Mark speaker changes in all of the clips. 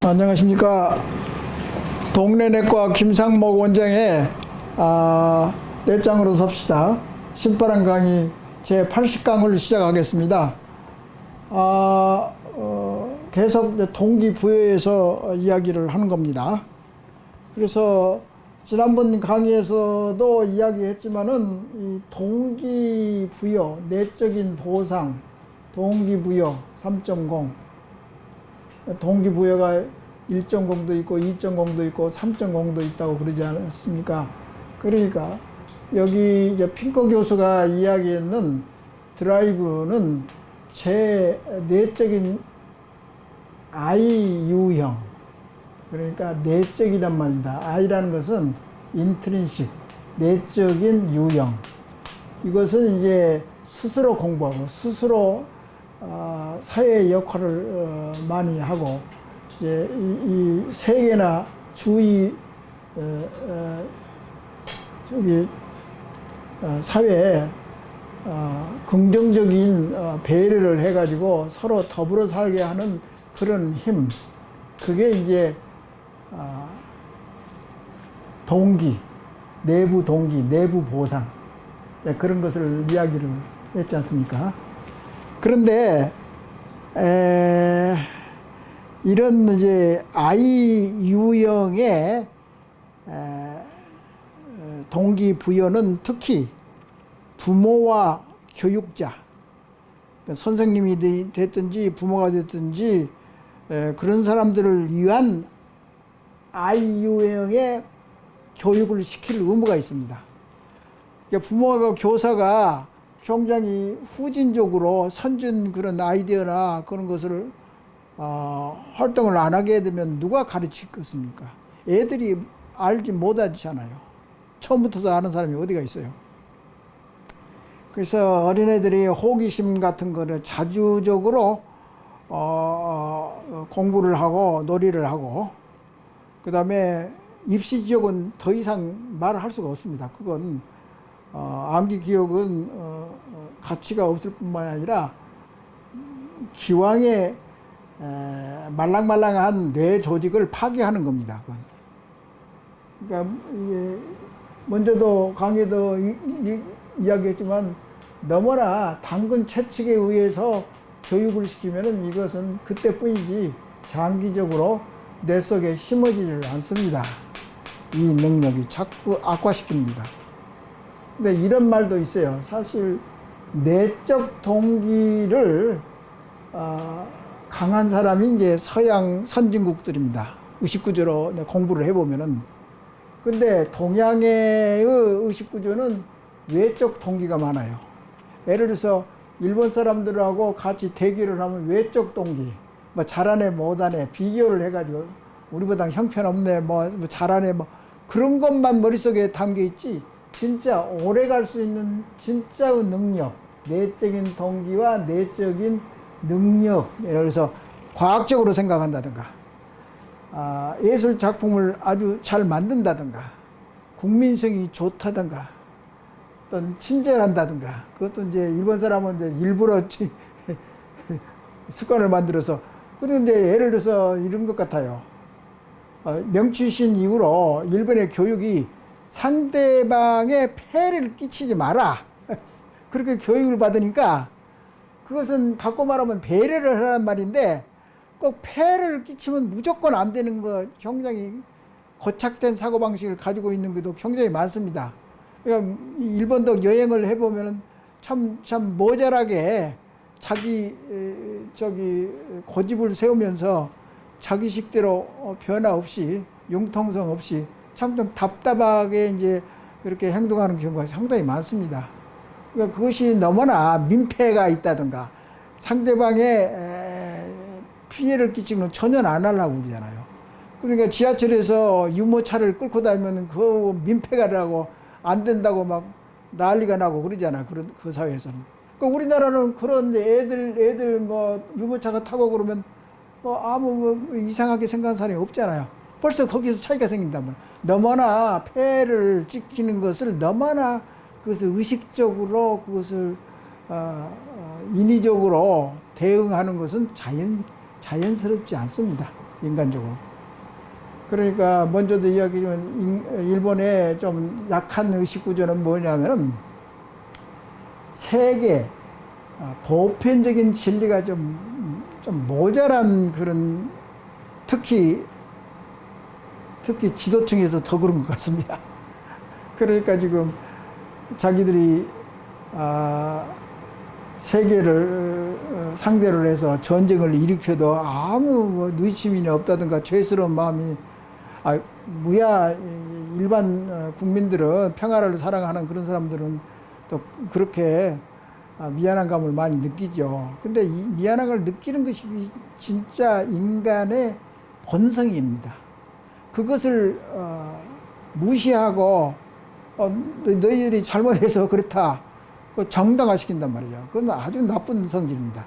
Speaker 1: 안녕하십니까. 동네내과 김상목 원장의 넷장으로 섭시다 신바람 강의 제80강을 시작하겠습니다. 계속 동기부여에서 이야기를 하는 겁니다. 그래서 지난번 강의에서도 이야기했지만은 이 동기부여, 내적인 보상, 동기부여 3.0, 동기부여가 1.0도 있고 2.0도 있고 3.0도 있다고 그러지 않습니까? 그러니까 여기 이제 핑커 교수가 이야기했는 드라이브는 제 내적인 I 유형, 그러니까 내적이란 말이다. I라는 것은 인트린식, 내적인 유형. 이것은 이제 스스로 공부하고 스스로 사회 역할을 많이 하고 이제 이 세계나 주위 사회에 긍정적인 배려를 해가지고 서로 더불어 살게 하는 그런 힘, 그게 이제 동기, 내부 동기, 내부 보상, 그런 것을 이야기를 했지 않습니까? 그런데 이런 이제 I 유형의 동기부여는 부모와 교육자, 선생님이 됐든지 부모가 됐든지 그런 사람들을 위한 I 유형의 교육을 시킬 의무가 있습니다. 그러니까 부모가 교사가 굉장히 후진적으로 선진 그런 아이디어나 그런 것을 활동을 안 하게 되면 누가 가르치겠습니까? 애들이 알지 못하잖아요. 처음부터 아는 사람이 어디가 있어요. 그래서 어린애들이 호기심 같은 거를 자주적으로 공부를 하고 놀이를 하고, 그 다음에 입시 지역은 더 이상 말을 할 수가 없습니다. 그건 암기 기억은 가치가 없을 뿐만 아니라 기왕에 말랑말랑한 뇌 조직을 파괴하는 겁니다. 그건. 그러니까 먼저도 강의도 이야기했지만 너무나 당근 채찍에 의해서 교육을 시키면은 이것은 그때뿐이지 장기적으로 뇌 속에 심어지질 않습니다. 이 능력이 자꾸 악화시킵니다. 근데 이런 말도 있어요. 사실 내적 동기를 강한 사람이 이제 서양 선진국들입니다. 의식구조로 공부를 해보면은. 근데 동양의 의식구조는 외적 동기가 많아요. 예를 들어서 일본 사람들하고 같이 대결을 하면 외적 동기, 뭐 잘하네 못하네 비교를 해가지고 우리보다 형편없네, 뭐 잘하네, 뭐 그런 것만 머릿속에 담겨 있지, 진짜 오래 갈 수 있는 진짜의 능력, 내적인 동기와 내적인 능력, 예를 들어서 과학적으로 생각한다든가, 예술 작품을 아주 잘 만든다든가, 국민성이 좋다든가, 어떤 친절한다든가, 그것도 이제 일본 사람은 이제 일부러 습관을 만들어서. 그런데 예를 들어서 이런 것 같아요. 명치신 이후로 일본의 교육이 상대방의 폐해를 끼치지 마라, 그렇게 교육을 받으니까 그것은 바꿔 말하면 배려를 하란 말인데, 꼭 폐해를 끼치면 무조건 안 되는 거, 굉장히 고착된 사고방식을 가지고 있는 것도 굉장히 많습니다. 그러니까 일본도 여행을 해보면 참 모자라게 자기 고집을 세우면서 자기식대로 변화 없이, 융통성 없이 참 좀 답답하게 이제 그렇게 행동하는 경우가 상당히 많습니다. 그러니까 그것이 너무나 민폐가 있다든가 상대방의 피해를 끼치는 전혀 안 하려고 그러잖아요. 그러니까 지하철에서 유모차를 끌고 다니면 그 민폐가라고 안 된다고 막 난리가 나고 그러잖아. 그 사회에서는. 그러니까 우리나라는 그런 애들 뭐 유모차가 타고 그러면 아무 이상하게 생각하는 사람이 없잖아요. 벌써 거기서 차이가 생긴단 말이에요. 너무나 폐를 찍히는 것을 너무나 그것을 의식적으로 그것을 인위적으로 대응하는 것은 자연스럽지 않습니다. 인간적으로. 그러니까 먼저도 이야기하면 일본의 좀 약한 의식구조는 뭐냐면은 세계 보편적인 진리가 좀 모자란 그런 특히 지도층에서 더 그런 것 같습니다. 그러니까 지금 자기들이 세계를 상대로 해서 전쟁을 일으켜도 아무 누이침이 없다든가 죄스러운 마음이 일반 국민들은 평화를 사랑하는 그런 사람들은 또 그렇게 미안한 감을 많이 느끼죠. 근데 이 미안한 걸 느끼는 것이 진짜 인간의 본성입니다. 그것을 무시하고 너희들이 잘못해서 그렇다 정당화시킨단 말이죠. 그건 아주 나쁜 성질입니다.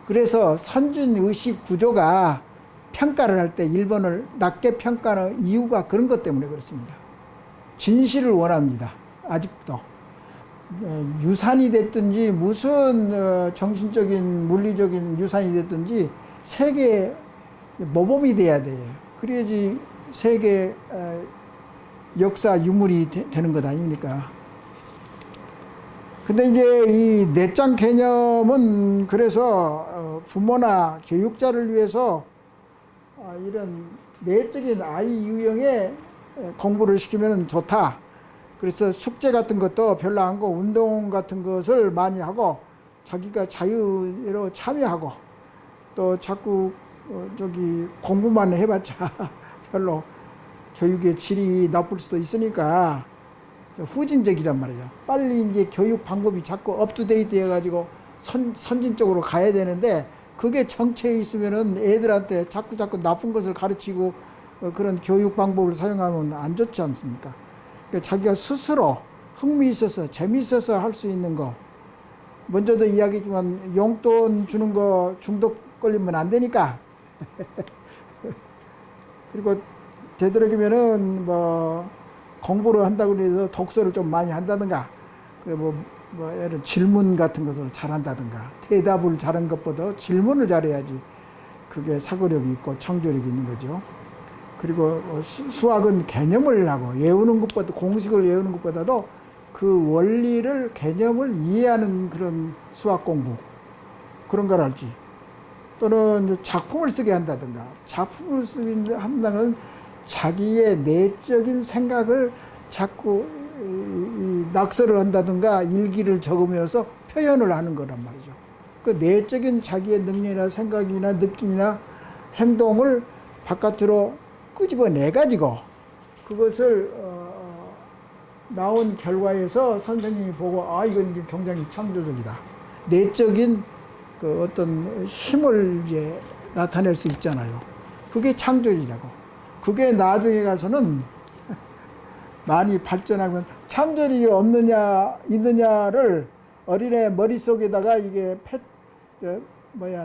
Speaker 1: 그래서 선진의식 구조가 평가를 할 때 일본을 낮게 평가하는 이유가 그런 것 때문에 그렇습니다. 진실을 원합니다. 아직도. 유산이 됐든지 무슨 정신적인 물리적인 유산이 됐든지 세계 모범이 돼야 돼요. 그래야지 세계 역사 유물이 되는 것 아닙니까? 근데 이제 이 내장 개념은 그래서 부모나 교육자를 위해서 이런 내적인 아이 유형의 공부를 시키면 좋다. 그래서 숙제 같은 것도 별로 안 하고 운동 같은 것을 많이 하고 자기가 자유로 참여하고 또 자꾸 공부만 해봤자 별로 교육의 질이 나쁠 수도 있으니까 후진적이란 말이죠. 빨리 이제 교육 방법이 자꾸 업투데이트 해가지고 선진적으로 가야 되는데 그게 정체에 있으면은 애들한테 자꾸 나쁜 것을 가르치고 그런 교육 방법을 사용하면 안 좋지 않습니까? 그러니까 자기가 스스로 흥미 있어서 재미있어서 할 수 있는 거. 먼저도 이야기했지만 용돈 주는 거 중독 걸리면 안 되니까. 그리고 되도록이면은 공부를 한다고 해서 독서를 좀 많이 한다든가, 예를 질문 같은 것을 잘한다든가, 대답을 잘한 것보다 질문을 잘해야지 그게 사고력이 있고 창조력이 있는 거죠. 그리고 수학은 개념을 하고 공식을 외우는 것보다도 그 원리를, 개념을 이해하는 그런 수학 공부, 그런 걸 할지. 또는 작품을 쓰게 한다든가, 작품을 쓰게 한다면 자기의 내적인 생각을 자꾸 낙서를 한다든가 일기를 적으면서 표현을 하는 거란 말이죠. 그 내적인 자기의 능력이나 생각이나 느낌이나 행동을 바깥으로 끄집어내 가지고 그것을 나온 결과에서 선생님이 보고 이건 굉장히 창조적이다. 내적인 그 어떤 힘을 이제 나타낼 수 있잖아요. 그게 창조력이라고. 그게 나중에 가서는 많이 발전하면 창조력이 있느냐를 어린애 머릿속에다가 이게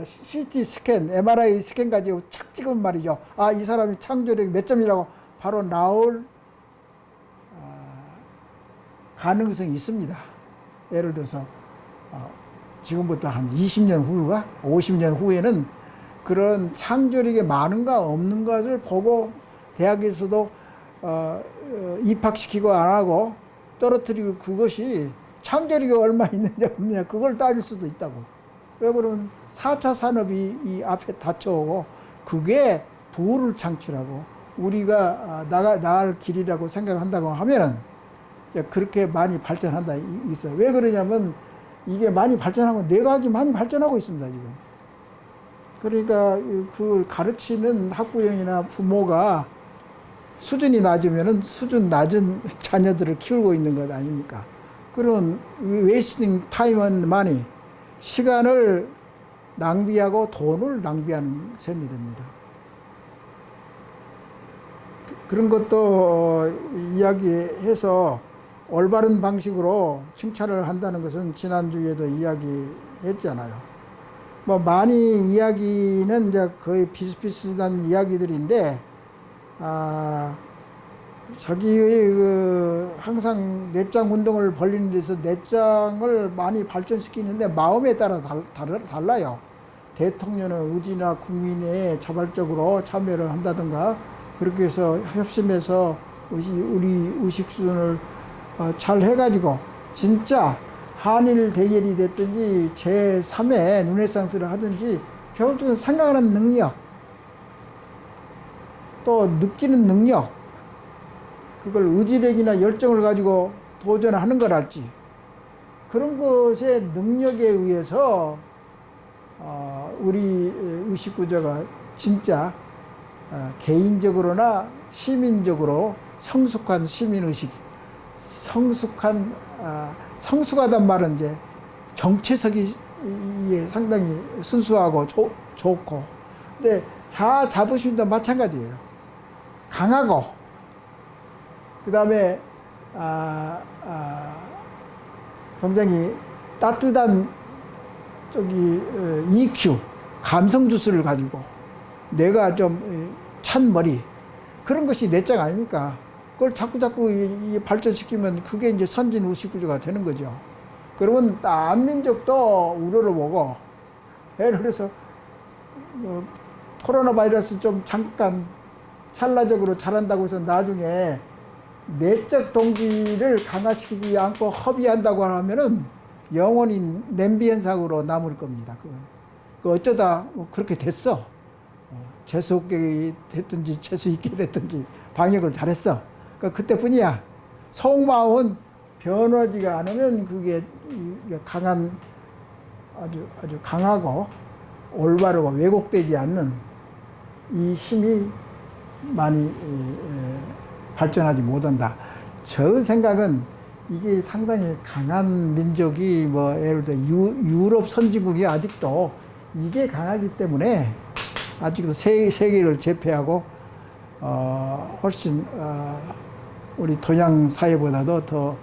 Speaker 1: CT 스캔, MRI 스캔 가지고 착 찍으면 말이죠. 이 사람이 창조력이 몇 점이라고 바로 나올 가능성이 있습니다. 예를 들어서 지금부터 한 20년 후가 50년 후에는 그런 창조력이 많은가 없는 것을 보고 대학에서도 입학시키고 안 하고 떨어뜨리고 그것이 창조력이 얼마 있느냐 없느냐 그걸 따질 수도 있다고. 왜 그러면 4차 산업이 이 앞에 닥쳐오고 그게 부를 창출하고 우리가 나갈 길이라고 생각한다고 하면은 그렇게 많이 발전한다 있어요. 왜 그러냐면 이게 많이 발전하고 뇌과학이 많이 발전하고 있습니다 지금. 그러니까 그걸 가르치는 학부형이나 부모가 수준이 낮으면은 수준 낮은 자녀들을 키우고 있는 것 아닙니까? 그런 웨이스팅 타임 앤 마니, 시간을 낭비하고 돈을 낭비하는 셈이 됩니다. 그런 것도 이야기해서 올바른 방식으로 칭찬을 한다는 것은 지난주에도 이야기했잖아요. 많이 이야기는 이제 거의 비슷비슷한 이야기들인데, 자기의 항상 내장 운동을 벌리는 데서 내장을 많이 발전시키는데 마음에 따라 달라요. 대통령의 의지나 국민의 자발적으로 참여를 한다든가 그렇게 해서 협심해서 우리 의식수준을 잘 해가지고 진짜 한일 대결이 됐든지 제3의 르네상스를 하든지 결국은 생각하는 능력 또 느끼는 능력 그걸 의지력이나 열정을 가지고 도전하는 걸할지 그런 것의 능력에 의해서 우리 의식구조가 진짜 개인적으로나 시민적으로 성숙한 시민의식 성숙하단 말은 이제 정체성이 상당히 순수하고 좋고 근데 자아 자부심도 마찬가지예요. 강하고 그 다음에 굉장히 따뜻한 EQ 감성 주스를 가지고 내가 좀 찬 머리 그런 것이 내적 아닙니까? 그걸 자꾸 발전시키면 그게 이제 선진 의식구조가 되는 거죠. 그러면 딴 민족도 우러러 보고 예를 들어서 코로나 바이러스 좀 잠깐 찰나적으로 잘한다고 해서 나중에 내적 동기를 강화시키지 않고 허비한다고 하면은 영원히 냄비 현상으로 남을 겁니다. 그건 어쩌다 그렇게 됐어. 재수 없게 됐든지 재수 있게 됐든지 방역을 잘했어. 그때뿐이야. 속마음은 변하지가 않으면 그게 강한 아주 강하고 올바르고 왜곡되지 않는 이 힘이 많이 발전하지 못한다. 저 생각은 이게 상당히 강한 민족이 예를 들어 유럽 선진국이 아직도 이게 강하기 때문에 아직도 세계를 제패하고 훨씬 우리 동양 사회보다도 더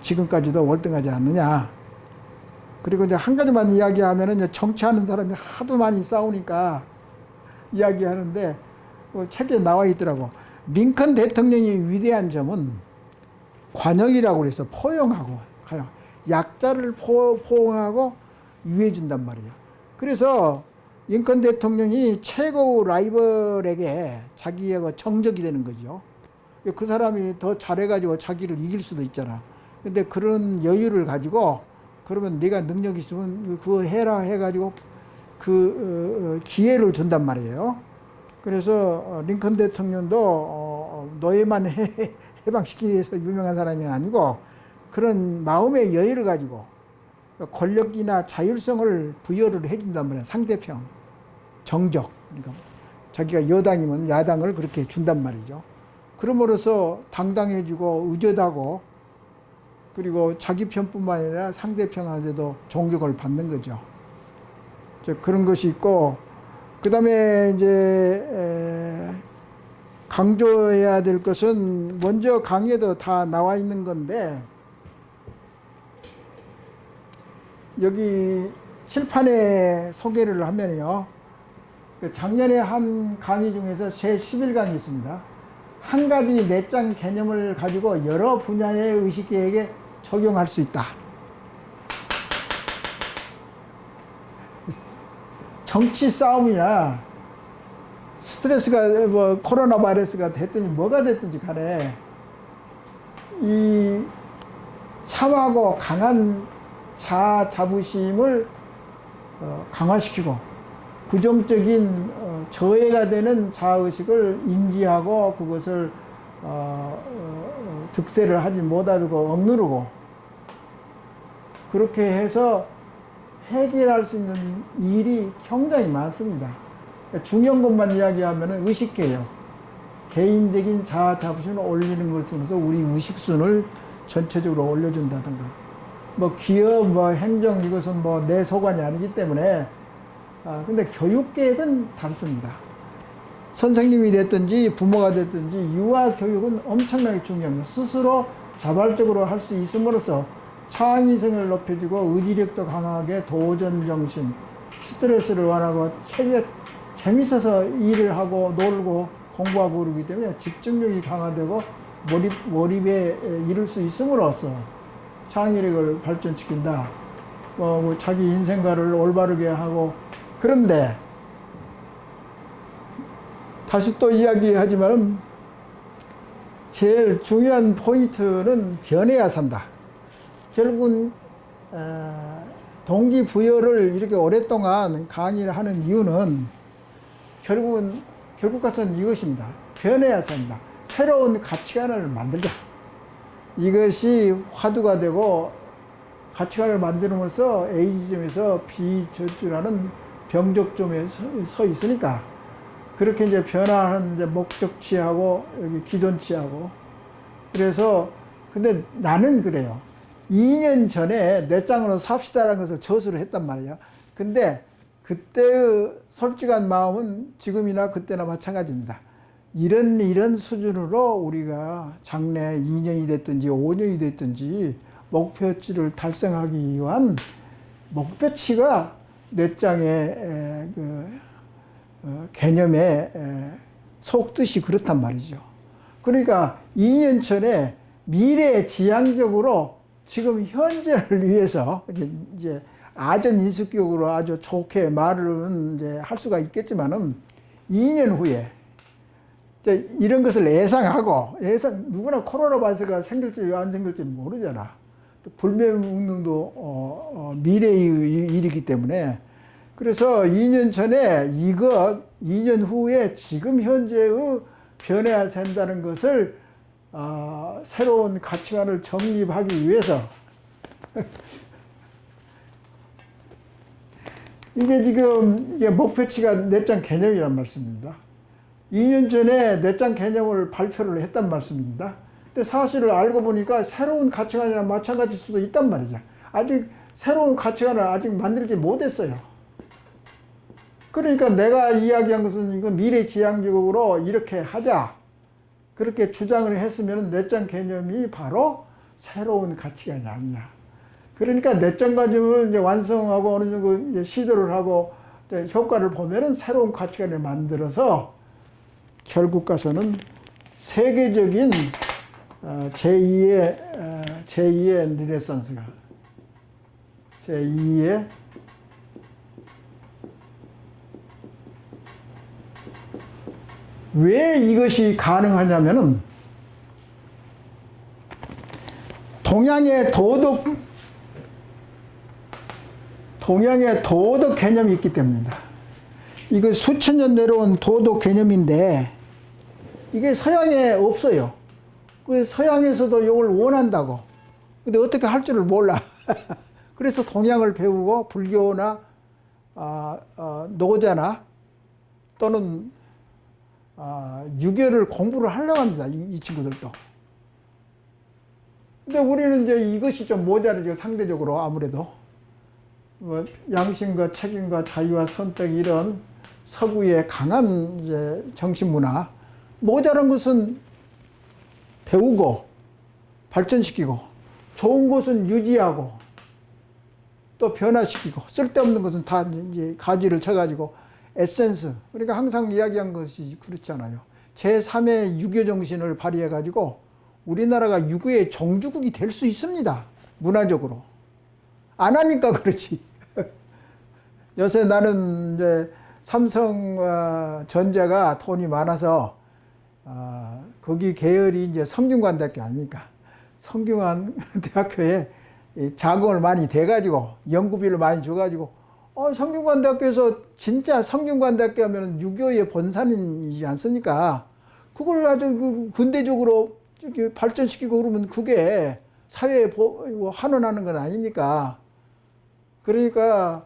Speaker 1: 지금까지도 월등하지 않느냐. 그리고 이제 한 가지만 이야기하면은 이제 정치하는 사람이 하도 많이 싸우니까 이야기하는데 책에 나와 있더라고. 링컨 대통령이 위대한 점은 관용이라고 그래서 포용하고 약자를 포용하고 유해준단 말이에요. 그래서 링컨 대통령이 최고 라이벌에게 자기의 정적이 되는 거죠. 그 사람이 더 잘해가지고 자기를 이길 수도 있잖아. 근데 그런 여유를 가지고 그러면 네가 능력 있으면 그거 해라 해가지고 기회를 준단 말이에요. 그래서 링컨 대통령도 노예만 해방시키기 위해서 유명한 사람이 아니고 그런 마음의 여유를 가지고 권력이나 자율성을 부여를 해준단 말이에요. 상대편, 정적. 그러니까 자기가 여당이면 야당을 그렇게 준단 말이죠. 그럼으로써 당당해지고 의젓하고 그리고 자기 편뿐만 아니라 상대편한테도 존경을 받는 거죠. 그런 것이 있고 그 다음에 이제 강조해야 될 것은 먼저 강의에도 다 나와 있는 건데 여기 칠판에 소개를 하면요. 작년에 한 강의 중에서 제 11강이 있습니다. 한 가지 내장 개념을 가지고 여러 분야의 의식계획에 적용할 수 있다. 정치 싸움이나 스트레스가 코로나 바이러스가 됐든지 뭐가 됐든지 간에 이 참하고 강한 자아 자부심을 강화시키고 부정적인 저해가 되는 자아의식을 인지하고 그것을 득세를 하지 못하고 억누르고 그렇게 해서 해결할 수 있는 일이 굉장히 많습니다. 중요한 것만 이야기하면 의식계요. 개인적인 자아 자부심을 올리는 것으로서 우리 의식순을 전체적으로 올려준다든가 기업, 행정 이것은 내 소관이 아니기 때문에 근데 교육계획은 다릅니다. 선생님이 됐든지 부모가 됐든지 유아 교육은 엄청나게 중요합니다. 스스로 자발적으로 할 수 있음으로써 창의성을 높여주고 의지력도 강하게 도전 정신, 스트레스를 완화하고 재밌어서 일을 하고 놀고 공부하고 그러기 때문에 집중력이 강화되고 몰입에 이룰 수 있음으로써 창의력을 발전시킨다. 뭐 자기 인생관을 올바르게 하고. 그런데 다시 또 이야기하지만 제일 중요한 포인트는 변해야 산다. 결국은 동기부여를 이렇게 오랫동안 강의를 하는 이유는 결국 가서는 이것입니다. 변해야 산다. 새로운 가치관을 만들자. 이것이 화두가 되고 가치관을 만들므로써 A지점에서 B저주라는 병적점에 서 있으니까 그렇게 이제 변화하는 이제 목적치하고 여기 기존치하고. 그래서 근데 나는 그래요. 2년 전에 내 짱으로 삽시다라는 것을 저수를 했단 말이야. 근데 그때의 솔직한 마음은 지금이나 그때나 마찬가지입니다. 이런 수준으로 우리가 장래 2년이 됐든지 5년이 됐든지 목표치를 달성하기 위한 목표치가 내 짱의 개념에 속뜻이 그렇단 말이죠. 그러니까 2년 전에 미래지향적으로 지금 현재를 위해서 이제 아전인수격으로 아주 좋게 말을 이제 할 수가 있겠지만은 2년 후에 이런 것을 예상하고 누구나 코로나 바이러스가 생길지 안 생길지 모르잖아. 또 불매운동도 미래의 일이기 때문에. 그래서 2년 전에 2년 후에 지금 현재의 변해야 된다는 것을 새로운 가치관을 정립하기 위해서 이게 지금 목표치가 내장 개념이란 말씀입니다. 2년 전에 내장 개념을 발표를 했단 말씀입니다. 근데 사실을 알고 보니까 새로운 가치관이랑 마찬가지일 수도 있단 말이죠. 아직 새로운 가치관을 아직 만들지 못했어요. 그러니까 내가 이야기한 것은 이건 미래지향적으로 이렇게 하자. 그렇게 주장을 했으면 내장 개념이 바로 새로운 가치관이 아니냐. 그러니까 내장 개념을 이제 완성하고 어느 정도 이제 시도를 하고 이제 효과를 보면은 새로운 가치관을 만들어서 결국 가서는 세계적인 제2의 르네상스가 제2의 왜 이것이 가능하냐면은 동양의 도덕 개념이 있기 때문입니다. 이거 수천 년 내려온 도덕 개념인데 이게 서양에 없어요. 그래서 서양에서도 이걸 원한다고. 근데 어떻게 할 줄을 몰라. 그래서 동양을 배우고 불교나 노자나 또는 유교를 공부를 하려고 합니다. 이 친구들도. 근데 우리는 이제 이것이 좀 모자르죠. 상대적으로 아무래도. 뭐 양심과 책임과 자유와 선택 이런 서구의 강한 이제 정신문화. 모자란 것은 배우고 발전시키고 좋은 것은 유지하고 또 변화시키고 쓸데없는 것은 다 이제 가지를 쳐가지고 에센스. 그러니까 항상 이야기한 것이 그렇잖아요. 제3의 유교 정신을 발휘해가지고 우리나라가 유교의 종주국이 될 수 있습니다. 문화적으로. 안 하니까 그렇지. 요새 나는 이제 삼성전자가 돈이 많아서 거기 계열이 이제 성균관대학교 아닙니까? 성균관대학교에 자금을 많이 대가지고 연구비를 많이 줘가지고 성균관대학교에서 진짜 성균관대학교 하면 유교의 본산이지 않습니까? 그걸 아주 군대적으로 발전시키고 그러면 그게 사회에 환원하는 건 아닙니까? 그러니까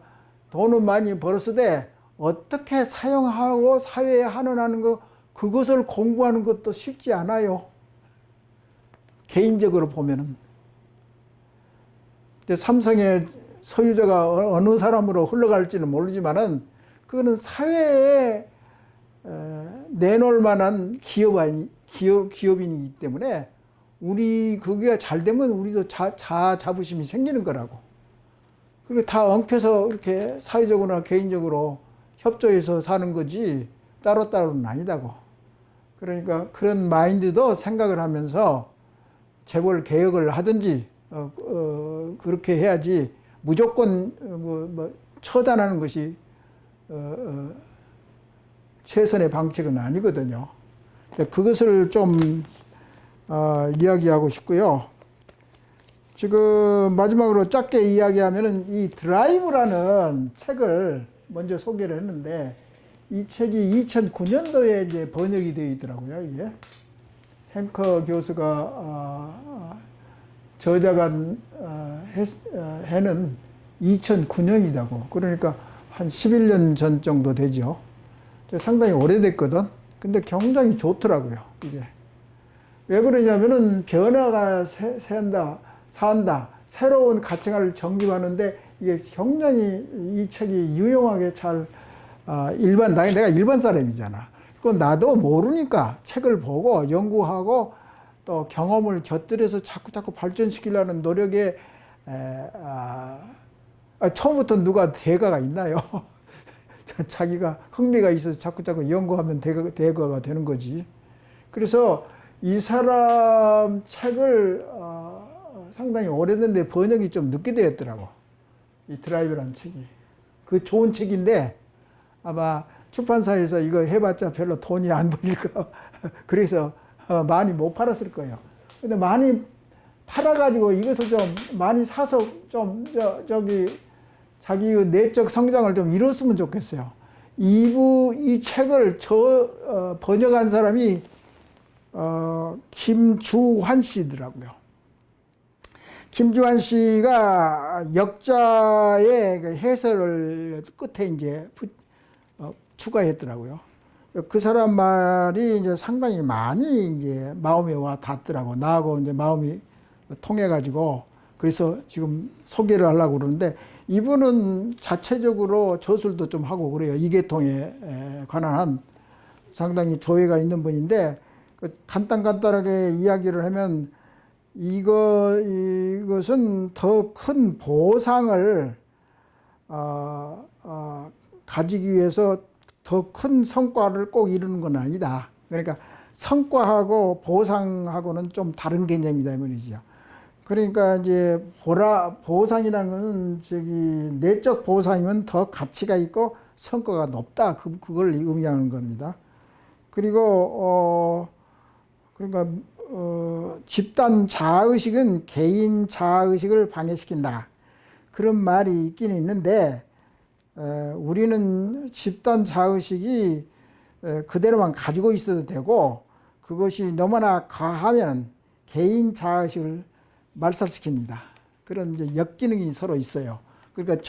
Speaker 1: 돈은 많이 벌었으되 어떻게 사용하고 사회에 환원하는 거 그것을 공부하는 것도 쉽지 않아요. 개인적으로 보면은. 삼성의 소유자가 어느 사람으로 흘러갈지는 모르지만은 그거는 사회에 내놓을 만한 기업인이기 때문에 그게 잘 되면 우리도 자부심이 생기는 거라고. 그리고 다 엉켜서 이렇게 사회적으로나 개인적으로 협조해서 사는 거지 따로따로는 아니다고. 그러니까 그런 마인드도 생각을 하면서 재벌 개혁을 하든지 그렇게 해야지 무조건 처단하는 것이 최선의 방책은 아니거든요. 그것을 좀 이야기하고 싶고요. 지금 마지막으로 짧게 이야기하면은 이 드라이브라는 책을 먼저 소개를 했는데 이 책이 2009년도에 이제 번역이 되어 있더라고요. 이게 행커 교수가 저자가 해는 2009년이라고. 그러니까 한 11년 전 정도 되죠. 상당히 오래됐거든. 근데 굉장히 좋더라고요. 이게 왜 그러냐면은 변화가 산다. 새로운 가치관을 정립하는데 이게 굉장히 이 책이 유용하게 잘 내가 일반 사람이잖아. 그건 나도 모르니까 책을 보고 연구하고 또 경험을 곁들여서 자꾸 발전시키려는 노력에 처음부터 누가 대가가 있나요? 자기가 흥미가 있어서 자꾸 연구하면 대가가 되는 거지. 그래서 이 사람 책을 상당히 오래됐는데 번역이 좀 늦게 되었더라고. 이 드라이브라는 책이. 그 좋은 책인데 아마 출판사에서 이거 해봤자 별로 돈이 안 벌릴까. 그래서 많이 못 팔았을 거예요. 근데 많이 팔아가지고 이것을 좀 많이 사서 좀 자기 내적 성장을 좀 이뤘으면 좋겠어요. 이 책을 번역한 사람이 김주환 씨더라고요. 김주환 씨가 역자의 해설을 끝에 이제 추가했더라고요. 그 사람 말이 이제 상당히 많이 이제 마음에 와 닿더라고. 나하고 이제 마음이 통해가지고 그래서 지금 소개를 하려고 그러는데 이분은 자체적으로 저술도 좀 하고 그래요. 이계통에 관한 한 상당히 조예가 있는 분인데 간단하게 이야기를 하면 이것은 더 큰 보상을 가지기 위해서 더 큰 성과를 꼭 이루는 건 아니다. 그러니까 성과하고 보상하고는 좀 다른 개념이다 이 말이죠. 그러니까 이제 보상이라는 것은 내적 보상이면 더 가치가 있고 성과가 높다. 그걸 의미하는 겁니다. 그리고 그러니까 집단 자아의식은 개인 자아의식을 방해시킨다. 그런 말이 있긴 있는데 우리는 집단 자아의식이 그대로만 가지고 있어도 되고 그것이 너무나 과하면 개인 자아의식을 말살시킵니다. 그런 이제 역기능이 서로 있어요. 그러니까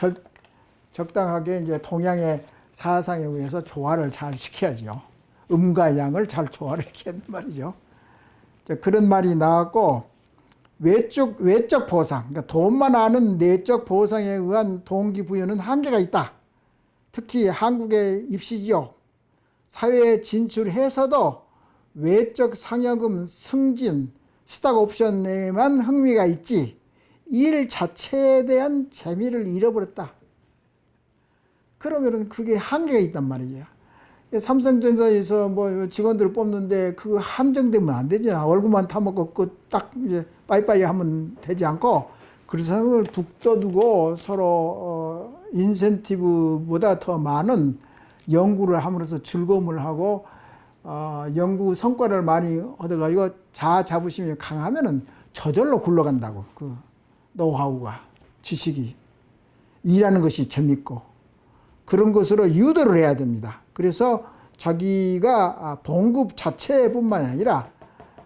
Speaker 1: 적당하게 이제 동양의 사상에 의해서 조화를 잘 시켜야죠. 음과 양을 잘 조화를 시켜야 한단 말이죠. 그런 말이 나왔고 외적 보상, 그러니까 돈만 아는 내적 보상에 의한 동기부여는 한계가 있다. 특히 한국의 입시지역, 사회에 진출해서도 외적 상여금, 승진, 스탁 옵션에만 흥미가 있지 일 자체에 대한 재미를 잃어버렸다. 그러면 그게 한계가 있단 말이죠. 삼성전자에서 뭐 직원들을 뽑는데 그거 한정되면 안 되잖아. 월급만 타먹고 딱 이제 빠이빠이 하면 되지 않고 그 사람을 북돋우고 서로 인센티브보다 더 많은 연구를 함으로써 즐거움을 하고 연구 성과를 많이 얻어가지고 자아 자부심이 강하면은 저절로 굴러간다고. 그 노하우가 지식이 일하는 것이 재밌고 그런 것으로 유도를 해야 됩니다. 그래서 자기가 봉급 자체뿐만 아니라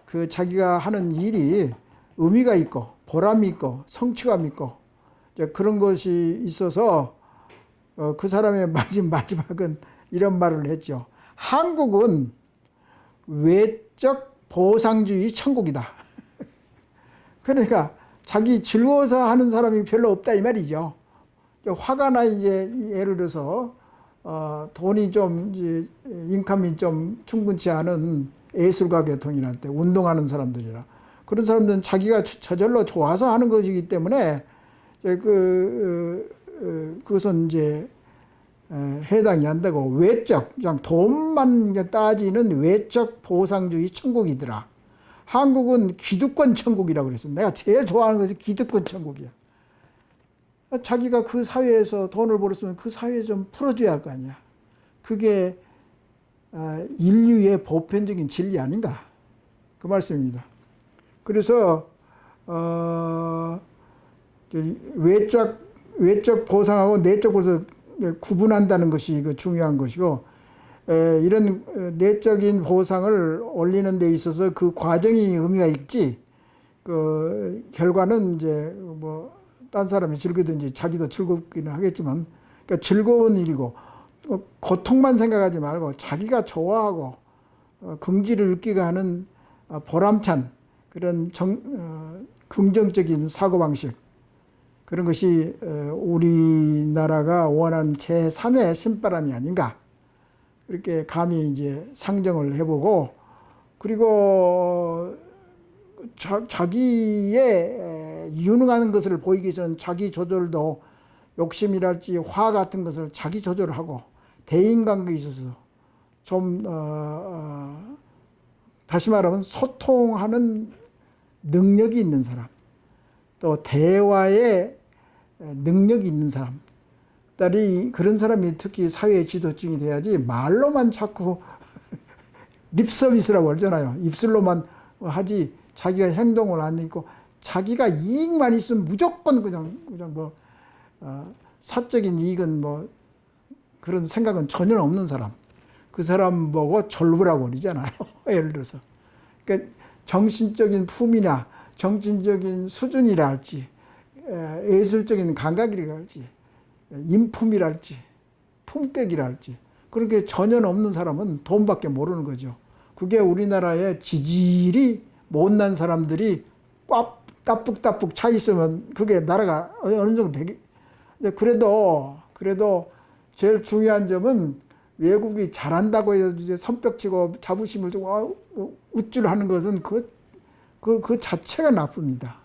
Speaker 1: 그 자기가 하는 일이 의미가 있고 보람이 있고 성취감 있고 그런 것이 있어서 그 사람의 마지막은 이런 말을 했죠. 한국은 외적 보상주의 천국이다. 그러니까 자기 즐거워서 하는 사람이 별로 없다 이 말이죠. 화가 나 이제 예를 들어서 돈이 좀 이제 인컴이 좀 충분치 않은 예술가 계통이나 때 운동하는 사람들이라 그런 사람들은 자기가 저절로 좋아서 하는 것이기 때문에 그것은 이제 해당이 안 되고 외적, 그냥 돈만 따지는 외적 보상주의 천국이더라. 한국은 기득권 천국이라고 그랬어. 내가 제일 좋아하는 것이 기득권 천국이야. 자기가 그 사회에서 돈을 벌었으면 그 사회에 좀 풀어줘야 할 거 아니야. 그게 인류의 보편적인 진리 아닌가? 그 말씀입니다. 그래서 외적 보상하고 내적 보상 구분한다는 것이 그 중요한 것이고, 이런 내적인 보상을 올리는 데 있어서 그 과정이 의미가 있지, 그 결과는 이제 뭐 딴 사람이 즐기든지 자기도 즐겁기는 하겠지만, 그러니까 즐거운 일이고 고통만 생각하지 말고 자기가 좋아하고 긍지를 느끼게 하는 보람찬 그런 긍정적인 사고방식, 그런 것이 우리나라가 원하는 제3의 신바람이 아닌가, 이렇게 감히 이제 상정을 해보고, 그리고 자기의 유능한 것을 보이기 전 자기 조절도, 욕심이랄지 화 같은 것을 자기 조절하고, 대인관계에 있어서 좀 다시 말하면 소통하는 능력이 있는 사람, 또 대화의 능력이 있는 사람, 그런 사람이 특히 사회 지도층이 돼야지, 말로만 자꾸 립 서비스라고 그러잖아요. 입술로만 하지 자기가 행동을 안 하고, 자기가 이익만 있으면 무조건 그냥 뭐 사적인 이익은 뭐 그런 생각은 전혀 없는 사람, 그 사람 보고 졸부라고 그러잖아요. 예를 들어서. 그러니까 정신적인 품이나 정신적인 수준이라 할지, 예술적인 감각이라 할지, 인품이랄지, 품격이라 할지, 그런 게 전혀 없는 사람은 돈밖에 모르는 거죠. 그게 우리나라의 지질이 못난 사람들이 꽉 따뿍따뿍 차 있으면 그게 나라가 어느 정도 되게. 그래도 제일 중요한 점은, 외국이 잘한다고 해서 이제 손뼉치고 자부심을 좀 우쭐하는 것은 그 자체가 나쁩니다.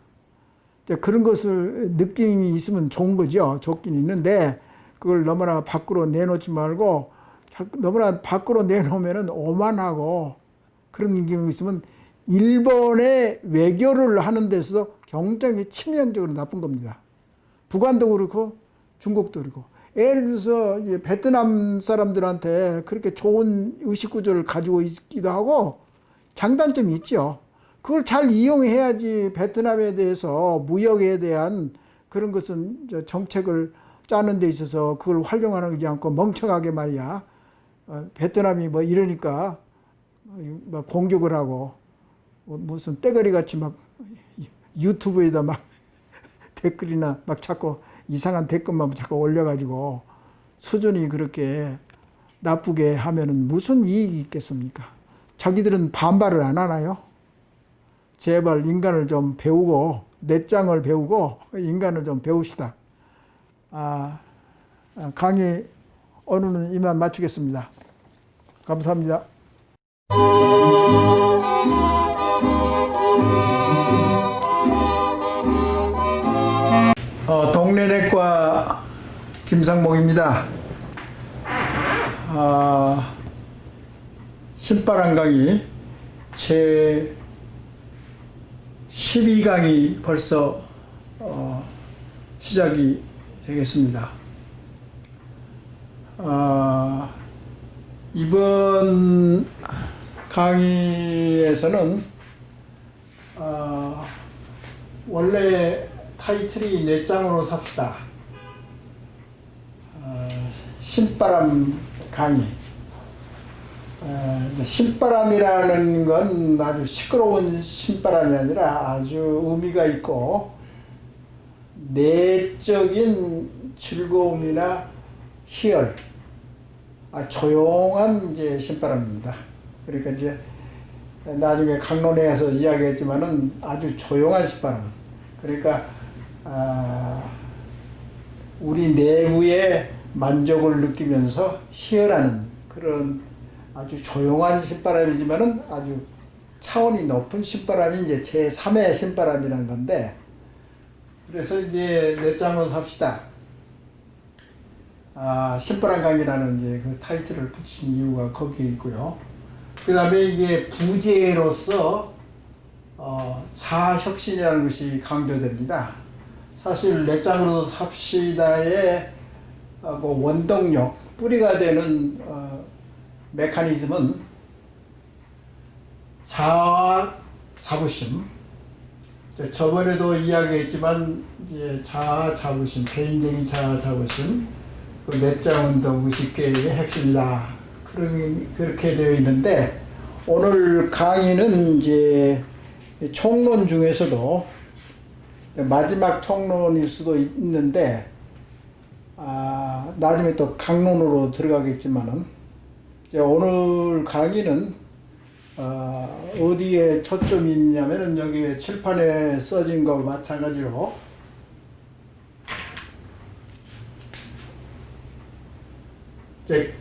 Speaker 1: 그런 것을 느낌이 있으면 좋은 거죠. 좋긴 있는데 그걸 너무나 밖으로 내놓지 말고, 너무나 밖으로 내놓으면 오만하고, 그런 경우 있으면 일본의 외교를 하는 데서 굉장히 치명적으로 나쁜 겁니다. 북한도 그렇고 중국도 그렇고. 예를 들어서 이제 베트남 사람들한테 그렇게 좋은 의식 구조를 가지고 있기도 하고 장단점이 있죠. 그걸 잘 이용해야지. 베트남에 대해서 무역에 대한 그런 것은 정책을 짜는 데 있어서 그걸 활용하지 않고 멍청하게 말이야, 베트남이 뭐 이러니까 뭐 공격을 하고, 무슨 떼거리 같이 막 유튜브에다 막 댓글이나 막 자꾸 이상한 댓글만 자꾸 올려가지고 수준이 그렇게 나쁘게 하면은 무슨 이익이 있겠습니까? 자기들은 반발을 안 하나요? 제발 인간을 좀 배우고, 내장을 배우고 인간을 좀 배웁시다. 강의 오늘은 이만 마치겠습니다. 감사합니다. 동네내과 김상봉입니다. 신바람 강의 제 12강이 벌써 시작이 되겠습니다. 이번 강의에서는 원래 타이틀이 내 짱으로 삽시다. 신바람 강의. 신바람이라는 건 아주 시끄러운 신바람이 아니라 아주 의미가 있고 내적인 즐거움이나 희열, 조용한 이제 신바람입니다. 그러니까 이제 나중에 강론회에서 이야기했지만은 아주 조용한 신바람. 그러니까 우리 내부의 만족을 느끼면서 희열하는 그런 아주 조용한 신바람이지만은 아주 차원이 높은 신바람이 이제 제3의 신바람이라는 건데, 그래서 이제 내 짱으로 삽시다. 신바람 강이라는 이제 그 타이틀을 붙인 이유가 거기에 있고요. 그 다음에 이게 부제로서 자아혁신이라는 것이 강조됩니다. 사실 내장으로 삽시다의 뭐 원동력, 뿌리가 되는 메커니즘은 자아 자부심. 저번에도 이야기했지만 이제 자아 자부심, 개인적인 자아 자부심, 그 내장운동 의식계의 핵심이다. 그렇게 되어 있는데 오늘 강의는 이제 총론 중에서도 마지막 총론일 수도 있는데 나중에 또 강론으로 들어가겠지만은 오늘 강의는 어디에 초점이 있냐면은 여기 칠판에 써진 것과 마찬가지로 이제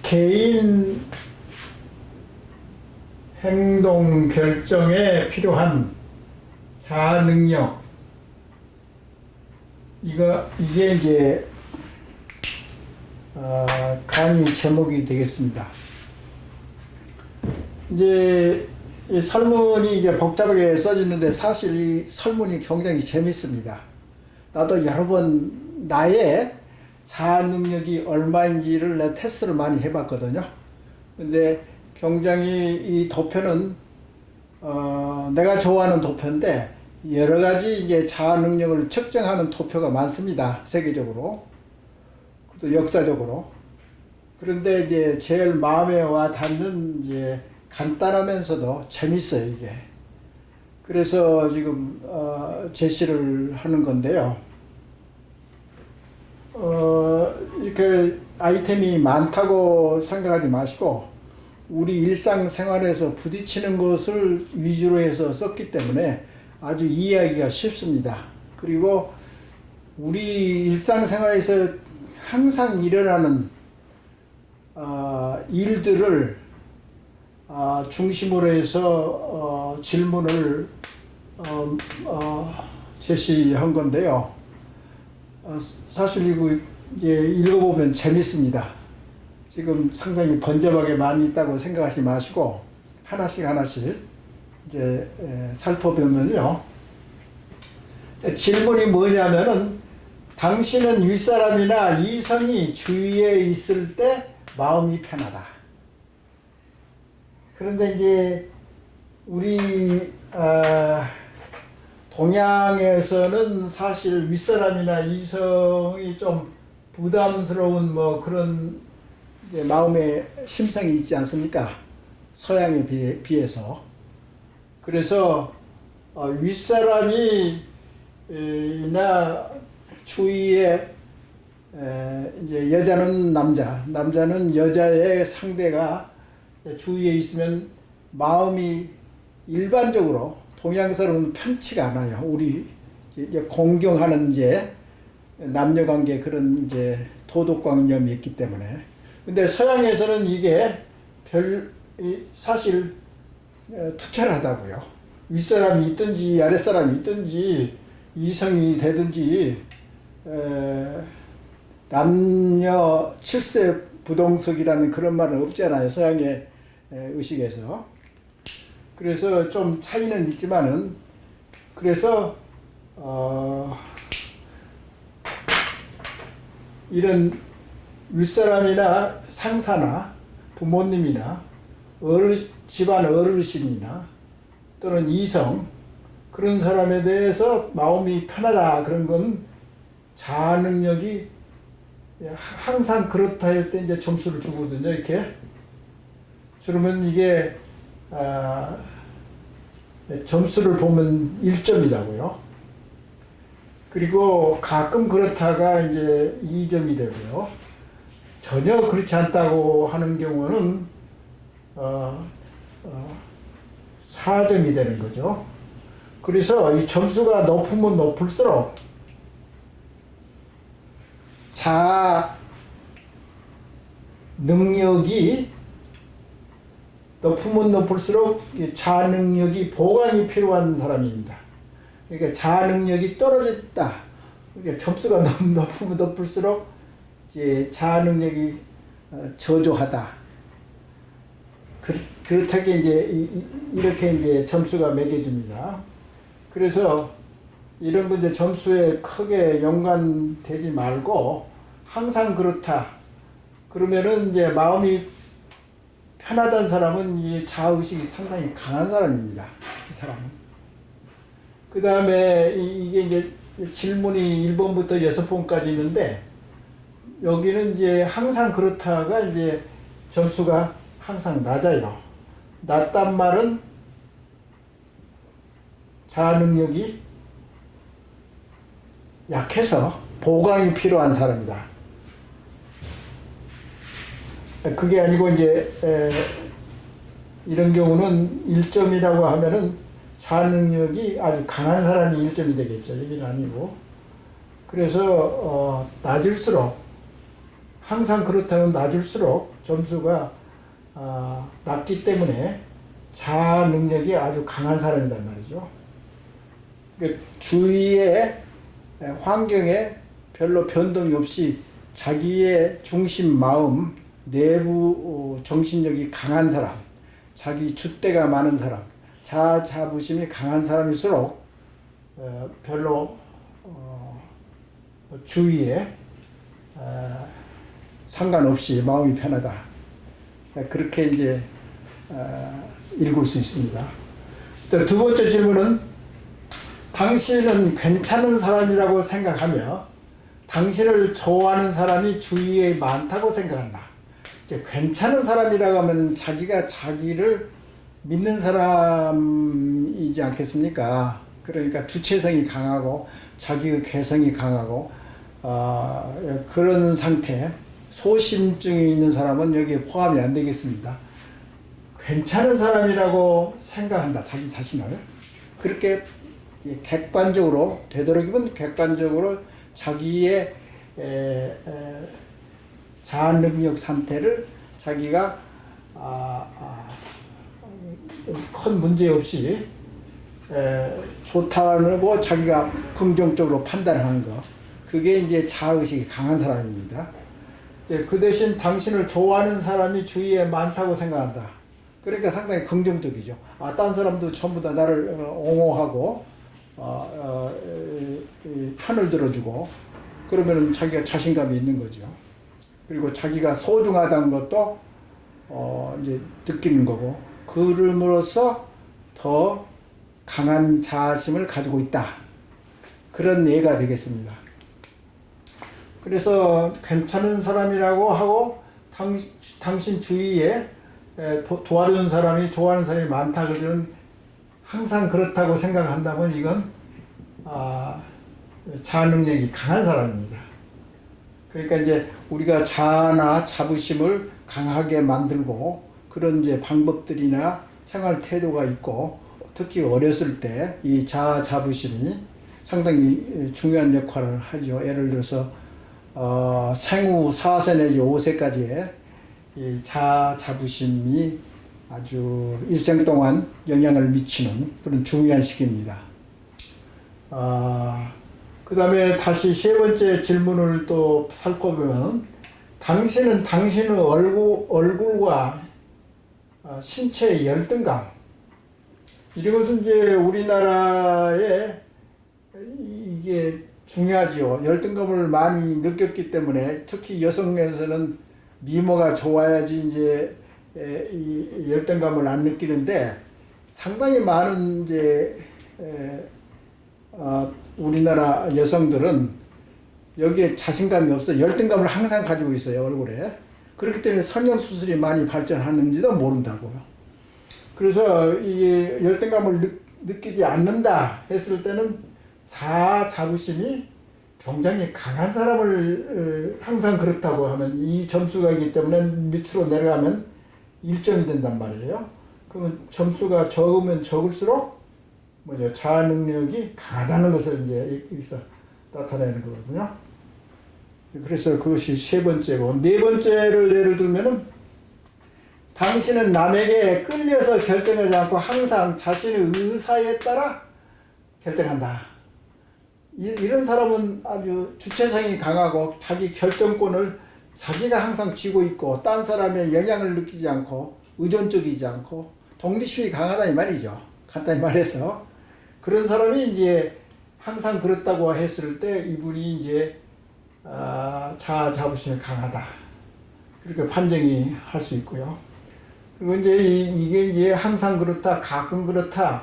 Speaker 1: 개인 행동 결정에 필요한 자아 능력, 이게 이제 강의 제목이 되겠습니다. 이제 이 설문이 이제 복잡하게 써지는데 사실 이 설문이 굉장히 재밌습니다. 나도 여러 번 나의 자아 능력이 얼마인지를 내 테스트를 많이 해봤거든요. 근데 굉장히 이 도표는 내가 좋아하는 도표인데 여러 가지 이제 자아 능력을 측정하는 도표가 많습니다. 세계적으로, 또 역사적으로. 그런데 이제 제일 마음에 와 닿는 이제 간단하면서도 재밌어요, 이게. 그래서 지금 제시를 하는 건데요. 이렇게 아이템이 많다고 생각하지 마시고 우리 일상생활에서 부딪히는 것을 위주로 해서 썼기 때문에 아주 이해하기가 쉽습니다. 그리고 우리 일상생활에서 항상 일어나는 일들을 중심으로 해서 질문을 제시한 건데요. 사실 이거 이제 읽어보면 재밌습니다. 지금 상당히 번잡하게 많이 있다고 생각하지 마시고 하나씩 이제 살펴보면요. 질문이 뭐냐면은 당신은 윗사람이나 이성이 주위에 있을 때 마음이 편하다. 그런데 이제 우리 동양에서는 사실 윗사람이나 이성이 좀 부담스러운 뭐 그런 이제 마음의 심성이 있지 않습니까? 서양에 비해서. 그래서 윗사람이 나 주위에 이제 여자는 남자는 여자의 상대가 주위에 있으면 마음이 일반적으로 동양 사람은 편치가 않아요. 우리 이제 공경하는 이제 남녀관계 그런 이제 도덕관념이 있기 때문에. 근데 서양에서는 이게 사실 투철하다고요. 윗사람이 있든지 아랫사람이 있든지 이성이 되든지 남녀 칠세 부동석이라는 그런 말은 없잖아요. 서양의 의식에서. 그래서 좀 차이는 있지만은 그래서 이런 윗사람이나 상사나 부모님이나 집안 어르신이나 또는 이성 그런 사람에 대해서 마음이 편하다 그런 건 자아 능력이 항상 그렇다 할 때 이제 점수를 주거든요. 이렇게. 그러면 이게 점수를 보면 1점이라고요. 그리고 가끔 그렇다가 이제 2점이 되고요. 전혀 그렇지 않다고 하는 경우는 4점이 되는 거죠. 그래서 이 점수가 높으면 높을수록 자아 능력이 높으면 높을수록 자아 능력이 보강이 필요한 사람입니다. 그러니까 자아 능력이 떨어졌다. 그러니까 점수가 높으면 높을수록 이제 자아 능력이 저조하다. 그렇다게 이제 이렇게 이제 점수가 매겨집니다. 그래서 이런 거 이제 점수에 크게 연관되지 말고 항상 그렇다. 그러면은 이제 마음이 편하다는 사람은 이 자아의식이 상당히 강한 사람입니다. 이 사람은. 그 다음에 이게 이제 질문이 1번부터 6번까지 있는데 여기는 이제 항상 그렇다가 이제 점수가 항상 낮아요. 낮단 말은 자아 능력이 약해서 보강이 필요한 사람이다. 그게 아니고 이제 이런 경우는 1점이라고 하면은 자아 능력이 아주 강한 사람이 1점이 되겠죠. 이게 아니고. 그래서 낮을수록 항상 그렇다면 낮을수록 점수가 낮기 때문에 자아 능력이 아주 강한 사람이란 말이죠. 그러니까 주위의 환경에 별로 변동이 없이 자기의 중심 마음, 내부 정신력이 강한 사람, 자기 줏대가 많은 사람, 자아 자부심이 강한 사람일수록 별로 주위에 상관없이 마음이 편하다. 그렇게 이제 읽을 수 있습니다. 두 번째 질문은 당신은 괜찮은 사람이라고 생각하며 당신을 좋아하는 사람이 주위에 많다고 생각한다. 이제 괜찮은 사람이라고 하면 자기가 자기를 믿는 사람이지 않겠습니까? 그러니까 주체성이 강하고 자기의 개성이 강하고 그런 상태, 소심증이 있는 사람은 여기에 포함이 안 되겠습니다. 괜찮은 사람이라고 생각한다. 자기 자신을. 그렇게 객관적으로, 되도록이면 객관적으로 자기의 자아 능력 상태를 자기가 큰 문제 없이 좋다고 자기가 긍정적으로 판단하는 거. 그게 이제 자아의식이 강한 사람입니다. 그 대신 당신을 좋아하는 사람이 주위에 많다고 생각한다. 그러니까 상당히 긍정적이죠. 딴 사람도 전부 다 나를 옹호하고 편을 들어주고 그러면 자기가 자신감이 있는 거죠. 그리고 자기가 소중하다는 것도 이제 느끼는 거고 그럼으로써 더 강한 자아심을 가지고 있다. 그런 예가 되겠습니다. 그래서 괜찮은 사람이라고 하고 당신 주위에 도와주는 사람이 좋아하는 사람이 많다 그러면 항상 그렇다고 생각한다면 이건 자아 능력이 강한 사람입니다. 그러니까 이제 우리가 자아나 자부심을 강하게 만들고 그런 이제 방법들이나 생활 태도가 있고 특히 어렸을 때 이 자아 자부심이 상당히 중요한 역할을 하죠. 예를 들어서 생후 4세 내지 5세까지의 이 자아 자부심이 아주 일생 동안 영향을 미치는 그런 중요한 시기입니다. 그 다음에 다시 세 번째 질문을 또 살펴보면 당신은 당신의 얼굴과 신체의 열등감 이런 것은 이제 우리나라에 이게 중요하지요. 열등감을 많이 느꼈기 때문에 특히 여성에서는 미모가 좋아야지 이제 이 열등감을 안 느끼는데 상당히 많은 이제 우리나라 여성들은 여기에 자신감이 없어 열등감을 항상 가지고 있어요 얼굴에. 그렇기 때문에 성형수술이 많이 발전하는지도 모른다고요. 그래서 이 열등감을 느끼지 않는다 했을 때는 자아 자부심이 굉장히 강한 사람을 항상 그렇다고 하면 이 점수가 있기 때문에 밑으로 내려가면 1점이 된단 말이에요. 그러면 점수가 적으면 적을수록 뭐죠? 자아 능력이 강하다는 것을 이제 여기서 나타내는 거거든요. 그래서 그것이 세 번째고 네 번째를 예를 들면은 당신은 남에게 끌려서 결정하지 않고 항상 자신의 의사에 따라 결정한다. 이런 사람은 아주 주체성이 강하고 자기 결정권을 자기가 항상 쥐고 있고 딴 사람의 영향을 느끼지 않고 의존적이지 않고 독립심이 강하다 이 말이죠. 간단히 말해서 그런 사람이 이제 항상 그렇다고 했을 때 이분이 이제 자아 자부심이 강하다 이렇게 판정이 할 수 있고요. 그리고 이제 이게 이제 항상 그렇다, 가끔 그렇다,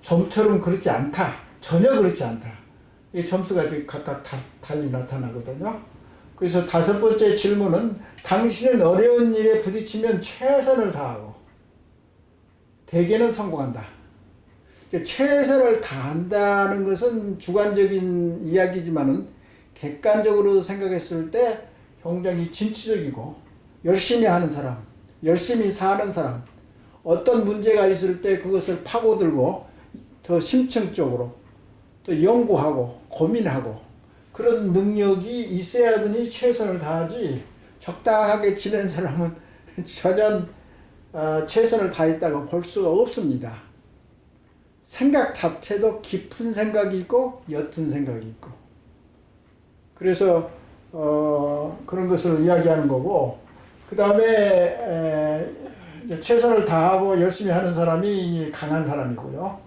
Speaker 1: 좀처럼 그렇지 않다, 전혀 그렇지 않다. 이 점수가 각각 달리 나타나거든요. 그래서 5번째 질문은 당신은 어려운 일에 부딪히면 최선을 다하고 대개는 성공한다. 최선을 다한다는 것은 주관적인 이야기지만은 객관적으로 생각했을 때 굉장히 진취적이고 열심히 하는 사람, 열심히 사는 사람, 어떤 문제가 있을 때 그것을 파고들고 더 심층적으로 또 연구하고 고민하고 그런 능력이 있어야만이 최선을 다하지 적당하게 지낸 사람은 전혀 최선을 다했다고 볼 수가 없습니다. 생각 자체도 깊은 생각이 있고 옅은 생각이 있고 그래서 그런 것을 이야기하는 거고 그 다음에 최선을 다하고 열심히 하는 사람이 강한 사람이고요.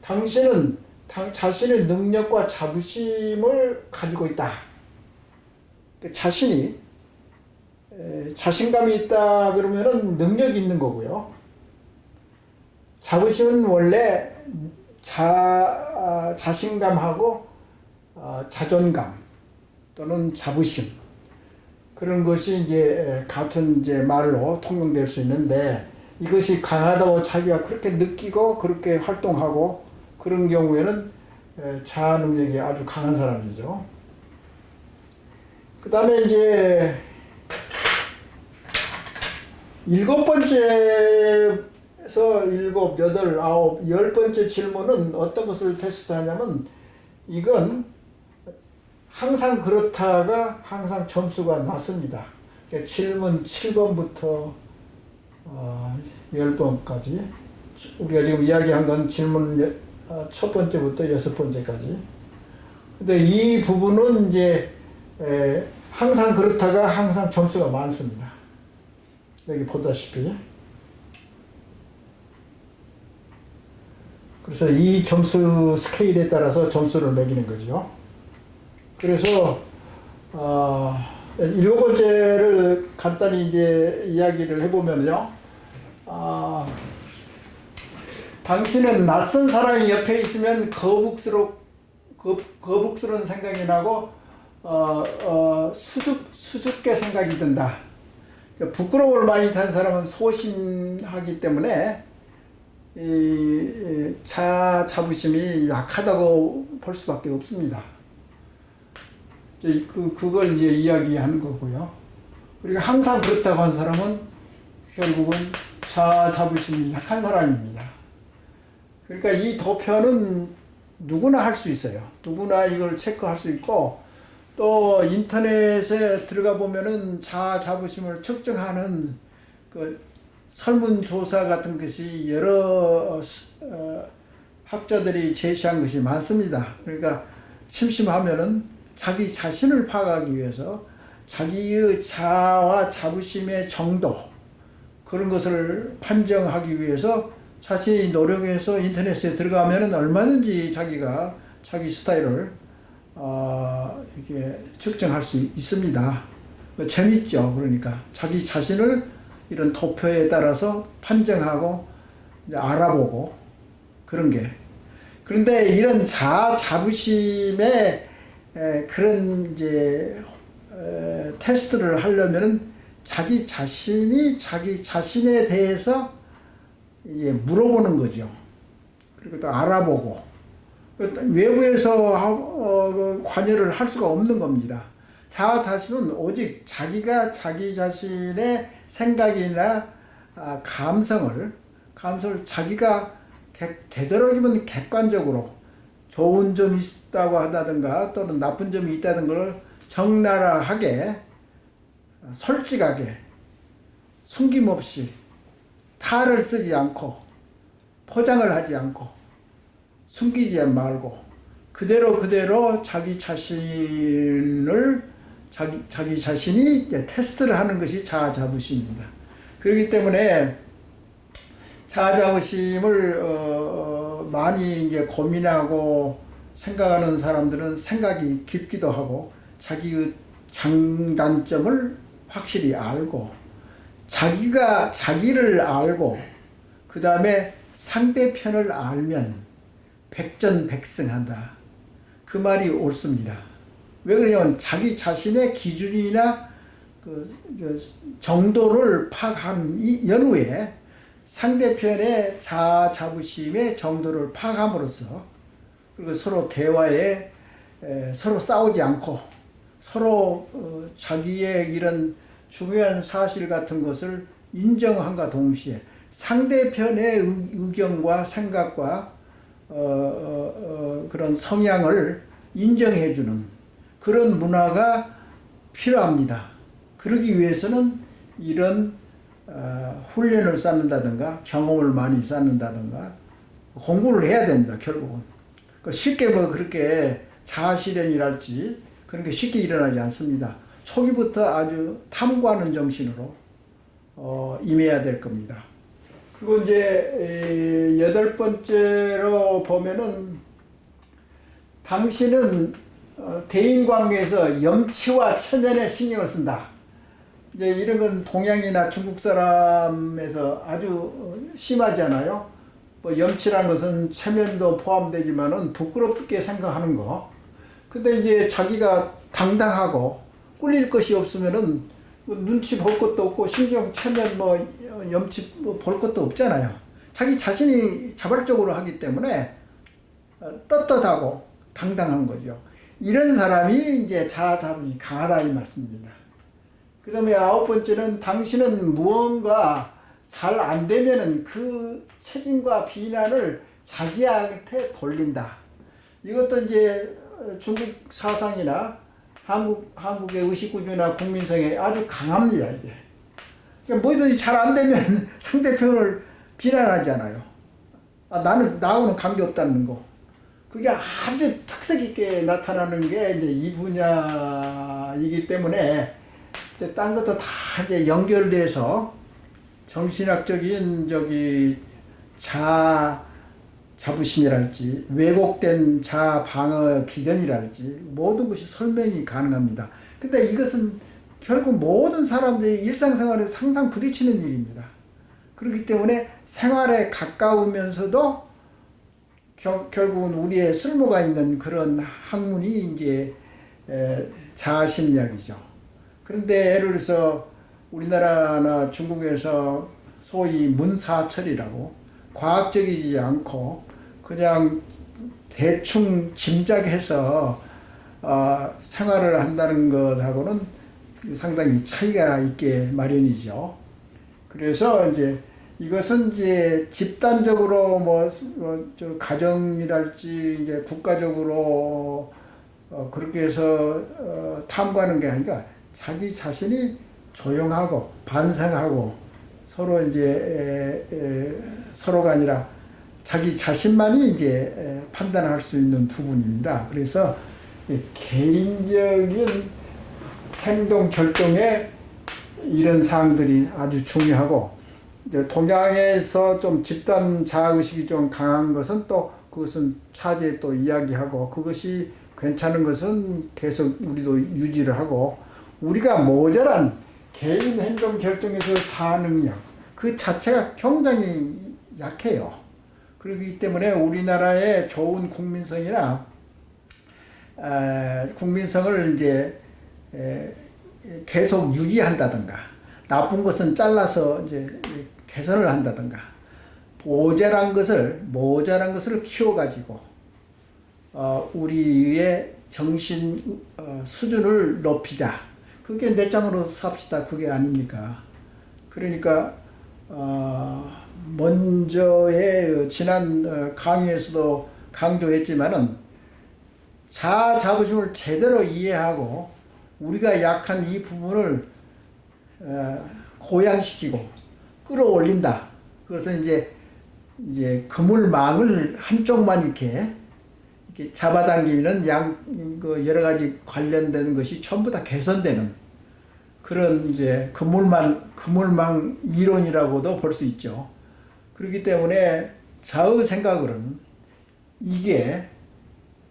Speaker 1: 당신은 자신의 능력과 자부심을 가지고 있다. 자신이 자신감이 있다 그러면은 능력이 있는 거고요. 자부심은 원래 자신감하고 자존감 또는 자부심 그런 것이 이제 같은 이제 말로 통용될 수 있는데 이것이 강하다고 자기가 그렇게 느끼고 그렇게 활동하고 그런 경우에는 자아 능력이 아주 강한 사람이죠. 그 다음에 이제 7번째에서 7, 8, 9, 10번째 질문은 어떤 것을 테스트하냐면 이건 항상 그렇다가 항상 점수가 낮습니다. 그러니까 질문 7번부터 10번까지 우리가 지금 이야기한 건 질문 첫 번째부터 6번째까지. 근데 이 부분은 이제 항상 그렇다가 항상 점수가 많습니다. 여기 보다시피. 그래서 이 점수 스케일에 따라서 점수를 매기는 거죠. 그래서 7번째를 간단히 이제 이야기를 해보면요. 당신은 낯선 사람이 옆에 있으면 거북스러운 생각이 나고 수줍게 생각이 든다. 부끄러움을 많이 탄 사람은 소심하기 때문에 이 자부심이 약하다고 볼 수밖에 없습니다. 그걸 이제 이야기하는 거고요. 그리고 항상 그렇다고 한 사람은 결국은 자부심이 약한 사람입니다. 그러니까 이 도표는 누구나 할 수 있어요. 누구나 이걸 체크할 수 있고 또 인터넷에 들어가 보면은 자부심을 측정하는 그 설문조사 같은 것이 여러 학자들이 제시한 것이 많습니다. 그러니까 심심하면은 자기 자신을 파악하기 위해서 자기의 자아와 자부심의 정도 그런 것을 판정하기 위해서 자신이 노력해서 인터넷에 들어가면은 얼마든지 자기가 자기 스타일을 이렇게 측정할 수 있습니다. 재밌죠. 그러니까 자기 자신을 이런 도표에 따라서 판정하고 이제 알아보고 그런 게. 그런데 이런 자부심의 그런 이제 테스트를 하려면은 자기 자신이 자기 자신에 대해서 이제 물어보는 거죠. 그리고 또 알아보고 외부에서 관여를 할 수가 없는 겁니다. 자아 자신은 오직 자기가 자기 자신의 생각이나 감성을 자기가 되도록이면 객관적으로 좋은 점이 있다고 한다든가 또는 나쁜 점이 있다는 걸 적나라하게 솔직하게 숨김없이 탈을 쓰지 않고 포장을 하지 않고 숨기지 말고 그대로 자기 자신을 자기 자신이 이제 테스트를 하는 것이 자아자부심입니다. 그렇기 때문에 자아자부심을 많이 이제 고민하고 생각하는 사람들은 생각이 깊기도 하고 자기의 장단점을 확실히 알고 자기가 자기를 알고 그 다음에 상대편을 알면 백전백승한다. 그 말이 옳습니다. 왜 그러냐면 자기 자신의 기준이나 그 정도를 파악한 연후에 상대편의 자아자부심의 정도를 파악함으로써 그리고 서로 대화에 서로 싸우지 않고 서로 자기의 이런 중요한 사실 같은 것을 인정함과 동시에 상대편의 의견과 생각과 그런 성향을 인정해주는 그런 문화가 필요합니다. 그러기 위해서는 이런 훈련을 쌓는다든가 경험을 많이 쌓는다든가 공부를 해야 됩니다. 결국은 쉽게 뭐 그렇게 자아실현이랄지 그런 게 쉽게 일어나지 않습니다. 초기부터 아주 탐구하는 정신으로 임해야 될 겁니다. 그리고 이제 8번째로 보면은 당신은 대인관계에서 염치와 천연에 신경을 쓴다. 이제 이런 건 동양이나 중국 사람에서 아주 심하잖아요. 뭐 염치라는 것은 체면도 포함되지만은 부끄럽게 생각하는 거. 근데 이제 자기가 당당하고 꿀릴 것이 없으면은 눈치 볼 것도 없고 신경 체면 뭐 염치 뭐 볼 것도 없잖아요. 자기 자신이 자발적으로 하기 때문에 떳떳하고 당당한 거죠. 이런 사람이 이제 자아자부심이 강하다 이 말씀입니다. 그 다음에 9번째는 당신은 무언가 잘 안 되면은 그 책임과 비난을 자기한테 돌린다. 이것도 이제 중국 사상이나 한국의 의식구조나 국민성에 아주 강합니다, 이게. 그러니까 뭐든지 잘 안 되면 상대편을 비난하잖아요. 나하고는 관계없다는 거. 그게 아주 특색 있게 나타나는 게 이제 이 분야이기 때문에 이제 딴 것도 다 이제 연결돼서 정신학적인 자부심이랄지 왜곡된 자방어 기전이랄지 모든 것이 설명이 가능합니다. 근데 이것은 결국 모든 사람들이 일상생활에서 항상 부딪히는 일입니다. 그렇기 때문에 생활에 가까우면서도 결국은 우리의 쓸모가 있는 그런 학문이 이제 자아심리학이죠. 그런데 예를 들어서 우리나라나 중국에서 소위 문사철이라고 과학적이지 않고 그냥 대충 짐작해서 생활을 한다는 것하고는 상당히 차이가 있게 마련이죠. 그래서 이제 이것은 이제 집단적으로 저 가정이랄지 이제 국가적으로 그렇게 해서 탐구하는 게 아니라 자기 자신이 조용하고 반성하고 서로 이제 서로가 아니라 자기 자신만이 이제 판단할 수 있는 부분입니다. 그래서 개인적인 행동 결정에 이런 사항들이 아주 중요하고 이제 동양에서 좀 집단 자아의식이 좀 강한 것은 또 그것은 차제에 또 이야기하고 그것이 괜찮은 것은 계속 우리도 유지를 하고 우리가 모자란 개인 행동 결정에서 자아 능력 그 자체가 굉장히 약해요. 그렇기 때문에 우리나라의 좋은 국민성이나 국민성을 이제 계속 유지한다든가 나쁜 것은 잘라서 이제 개선을 한다든가 모자란 것을 키워가지고 우리의 정신 수준을 높이자. 그게 내 짱으로 삽시다. 그게 아닙니까? 그러니까 먼저의 지난 강의에서도 강조했지만은 자부심을 제대로 이해하고 우리가 약한 이 부분을 고양시키고 끌어올린다. 그래서 이제 그물망을 한쪽만 이렇게 이렇게 잡아당기면 그 여러 가지 관련된 것이 전부 다 개선되는 그런 이제 그물망 이론이라고도 볼 수 있죠. 그렇기 때문에 자의 생각으로는 이게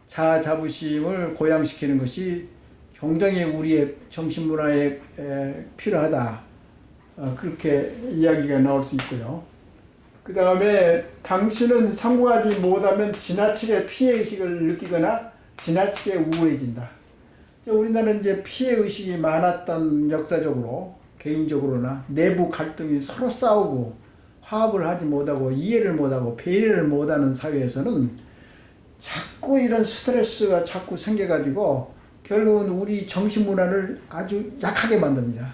Speaker 1: 자아 자부심을 고양시키는 것이 굉장히 우리의 정신문화에 필요하다. 그렇게 이야기가 나올 수 있고요. 그 다음에 당신은 성공하지 못하면 지나치게 피해의식을 느끼거나 지나치게 우울해진다. 우리나라는 이제 피해의식이 많았던 역사적으로, 개인적으로나 내부 갈등이 서로 싸우고 화합을 하지 못하고 이해를 못하고 배려를 못하는 사회에서는 자꾸 이런 스트레스가 자꾸 생겨가지고 결국은 우리 정신문화를 아주 약하게 만듭니다.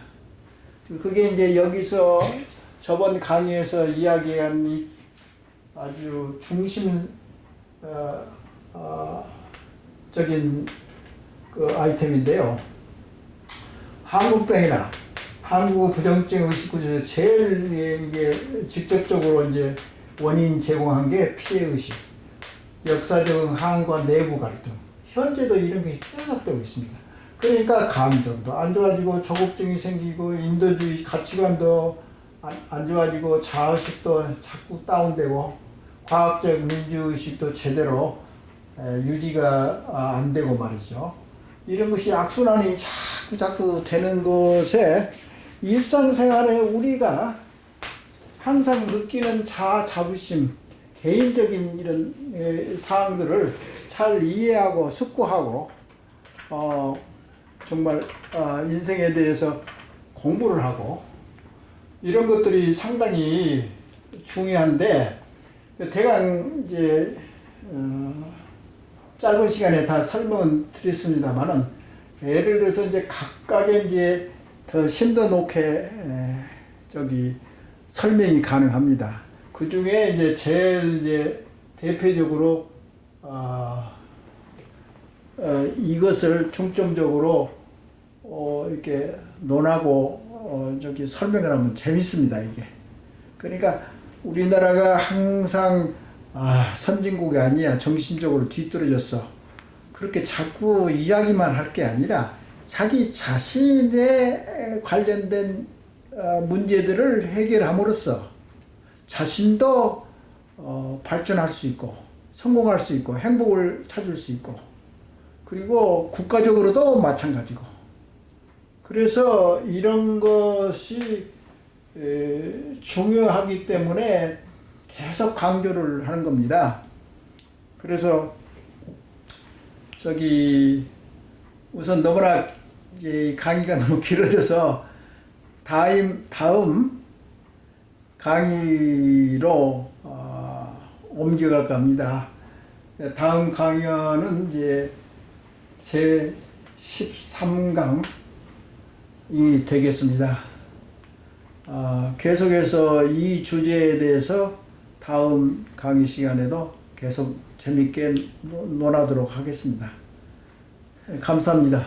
Speaker 1: 그게 이제 여기서 저번 강의에서 이야기한 이 아주 적인 그 아이템인데요. 한국병이나 한국 부정증 의식구조에서 제일 이게 직접적으로 이제 원인 제공한 게 피해의식, 역사적 항과 내부 갈등. 현재도 이런 게 계속되고 있습니다. 그러니까 감정도 안 좋아지고 조급증이 생기고 인도주의 가치관도 안 좋아지고 자아의식도 자꾸 다운되고 과학적 민주의식도 제대로 유지가 안 되고 말이죠. 이런 것이 악순환이 자꾸 되는 것에 일상생활에 우리가 항상 느끼는 자아 자부심, 개인적인 이런 사항들을 잘 이해하고 숙고하고 정말 인생에 대해서 공부를 하고 이런 것들이 상당히 중요한데 대강 이제 짧은 시간에 다 설명은 드렸습니다만은 예를 들어서 이제 각각의 이제 더 심도 높게 설명이 가능합니다. 그 중에 이제 제일 이제 대표적으로 이것을 중점적으로 이렇게 논하고 설명을 하면 재밌습니다, 이게. 그러니까 우리나라가 항상 선진국이 아니야, 정신적으로 뒤떨어졌어, 그렇게 자꾸 이야기만 할 게 아니라 자기 자신에 관련된 문제들을 해결함으로써 자신도 발전할 수 있고 성공할 수 있고 행복을 찾을 수 있고 그리고 국가적으로도 마찬가지고, 그래서 이런 것이 중요하기 때문에 계속 강조를 하는 겁니다. 그래서 우선 너무나 이제 강의가 너무 길어져서 다음 강의로 옮겨갈까 합니다. 다음 강연은 이제 제 13강이 되겠습니다. 계속해서 이 주제에 대해서 다음 강의 시간에도 계속 재밌게 논하도록 하겠습니다. 감사합니다.